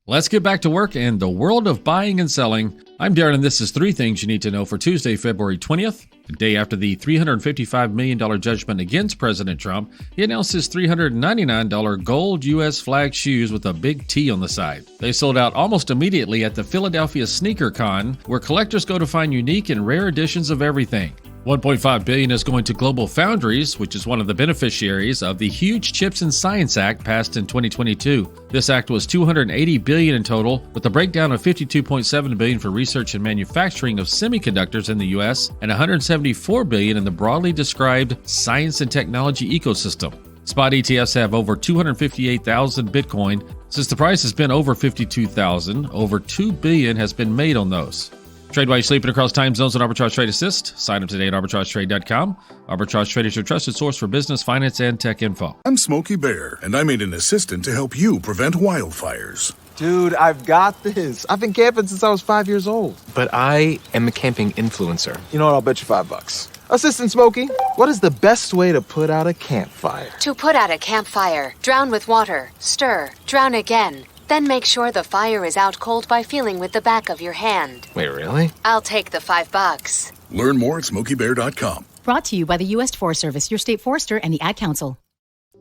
Let's get back to work in the world of buying and selling. I'm Darren, and this is 3 things you need to know for Tuesday, February 20th, the day after the $355 million judgment against President Trump. He announced his $399 gold U.S. flag shoes with a big T on the side. They sold out almost immediately at the Philadelphia Sneaker Con, where collectors go to find unique and rare editions of everything. $1.5 billion is going to Global Foundries, which is one of the beneficiaries of the huge Chips and Science Act passed in 2022. This act was $280 billion in total, with a breakdown of $52.7 billion for research and manufacturing of semiconductors in the U.S. and $174 billion in the broadly described science and technology ecosystem. Spot ETFs have over 258,000 Bitcoin. Since the price has been over 52,000, over $2 billion has been made on those. Trade while you're sleeping across time zones on Arbitrage Trade Assist. Sign up today at arbitragetrade.com. Arbitrage Trade is your trusted source for business, finance, and tech info. I'm Smokey Bear, and I made an assistant to help you prevent wildfires. Dude, I've got this. I've been camping since I was 5 years old. But I am a camping influencer. You know what? I'll bet you $5. Assistant Smokey, what is the best way to put out a campfire? To put out a campfire, drown with water, stir, drown again. Then make sure the fire is out cold by feeling with the back of your hand. Wait, really? I'll take the $5. Learn more at SmokeyBear.com. Brought to you by the U.S. Forest Service, your state forester, and the Ad Council.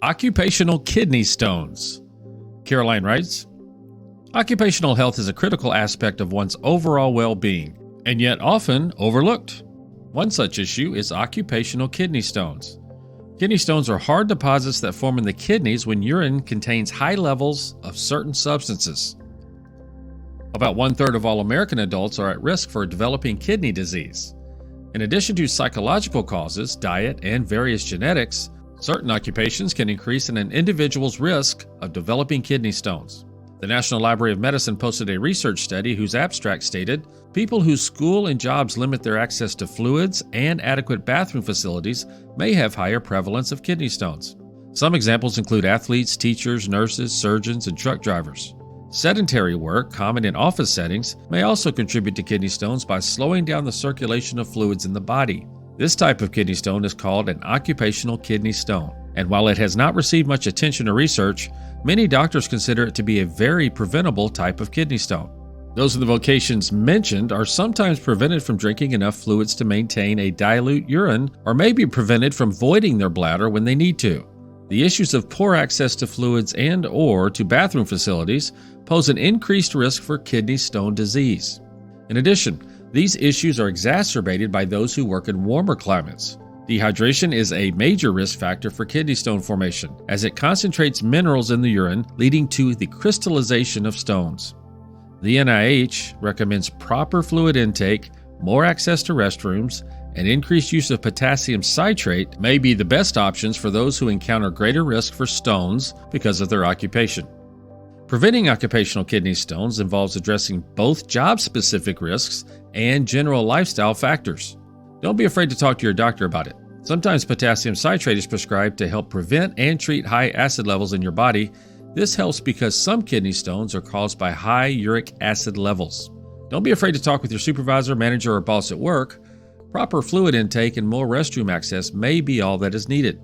Occupational kidney stones. Caroline writes, occupational health is a critical aspect of one's overall well-being, and yet often overlooked. One such issue is occupational kidney stones. Kidney stones are hard deposits that form in the kidneys when urine contains high levels of certain substances. About 1/3 of all American adults are at risk for developing kidney disease. In addition to psychological causes, diet, and various genetics, certain occupations can increase an individual's risk of developing kidney stones. The National Library of Medicine posted a research study whose abstract stated, people whose school and jobs limit their access to fluids and adequate bathroom facilities may have higher prevalence of kidney stones. Some examples include athletes, teachers, nurses, surgeons, and truck drivers. Sedentary work, common in office settings, may also contribute to kidney stones by slowing down the circulation of fluids in the body. This type of kidney stone is called an occupational kidney stone, and while it has not received much attention or research, many doctors consider it to be a very preventable type of kidney stone. Those in the vocations mentioned are sometimes prevented from drinking enough fluids to maintain a dilute urine, or may be prevented from voiding their bladder when they need to. The issues of poor access to fluids and/or to bathroom facilities pose an increased risk for kidney stone disease. In addition, these issues are exacerbated by those who work in warmer climates. Dehydration is a major risk factor for kidney stone formation, as it concentrates minerals in the urine, leading to the crystallization of stones. The NIH recommends proper fluid intake, more access to restrooms, and increased use of potassium citrate may be the best options for those who encounter greater risk for stones because of their occupation. Preventing occupational kidney stones involves addressing both job-specific risks and general lifestyle factors. Don't be afraid to talk to your doctor about it. Sometimes potassium citrate is prescribed to help prevent and treat high acid levels in your body. This helps because some kidney stones are caused by high uric acid levels. Don't be afraid to talk with your supervisor, manager, or boss at work. Proper fluid intake and more restroom access may be all that is needed.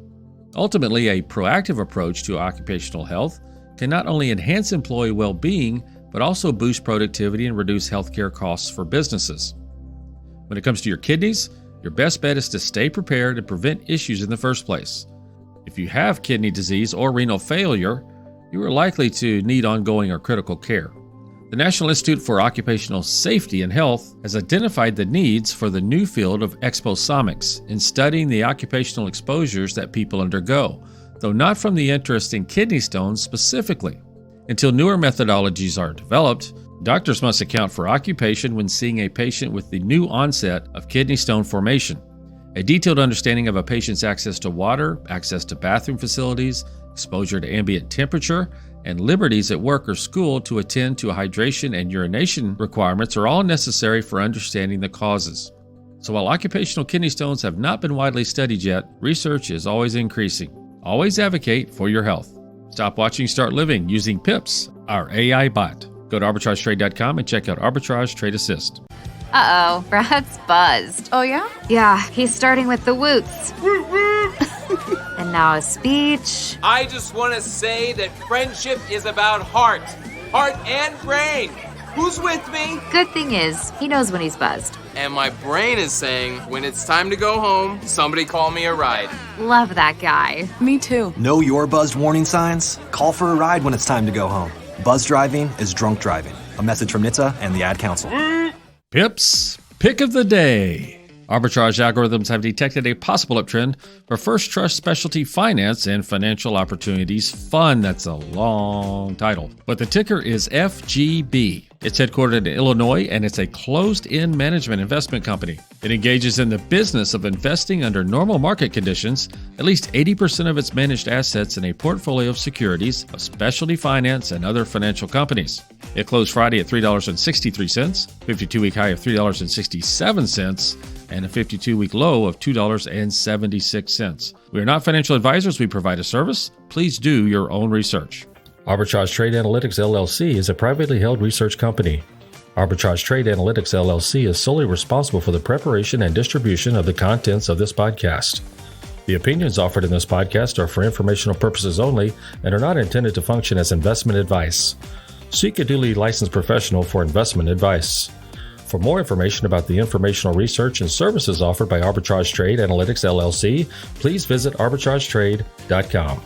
Ultimately, a proactive approach to occupational health can not only enhance employee well-being, but also boost productivity and reduce healthcare costs for businesses. When it comes to your kidneys, your best bet is to stay prepared and prevent issues in the first place. If you have kidney disease or renal failure, you are likely to need ongoing or critical care. The National Institute for Occupational Safety and Health has identified the needs for the new field of exposomics in studying the occupational exposures that people undergo, though not from the interest in kidney stones specifically. Until newer methodologies are developed, doctors must account for occupation when seeing a patient with the new onset of kidney stone formation. A detailed understanding of a patient's access to water, access to bathroom facilities, exposure to ambient temperature, and liberties at work or school to attend to hydration and urination requirements are all necessary for understanding the causes. So while occupational kidney stones have not been widely studied yet, research is always increasing. Always advocate for your health. Stop watching, start living using Pips, our AI bot. Go to arbitragetrade.com and check out Arbitrage Trade Assist. Uh-oh, Brad's buzzed. Oh, yeah? Yeah, he's starting with the woots. And now a speech. I just want to say that friendship is about heart. heart, and brain. Who's with me? Good thing is, he knows when he's buzzed. And my brain is saying, when it's time to go home, somebody call me a ride. Love that guy. Me too. Know your buzzed warning signs? Call for a ride when it's time to go home. Buzz driving is drunk driving. A message from NHTSA and the Ad Council. Pips, pick of the day. Arbitrage algorithms have detected a possible uptrend for First Trust Specialty Finance and Financial Opportunities Fund. That's a long title. But the ticker is FGB. It's headquartered in Illinois, and it's a closed-end management investment company. It engages in the business of investing under normal market conditions, at least 80% of its managed assets in a portfolio of securities of specialty finance and other financial companies. It closed Friday at $3.63, 52-week high of $3.67, and a 52-week low of $2.76. We are not financial advisors. We provide a service. Please do your own research. Arbitrage Trade Analytics LLC is a privately held research company. Arbitrage Trade Analytics LLC is solely responsible for the preparation and distribution of the contents of this podcast. The opinions offered in this podcast are for informational purposes only and are not intended to function as investment advice. Seek a duly licensed professional for investment advice. For more information about the informational research and services offered by Arbitrage Trade Analytics LLC, please visit arbitragetrade.com.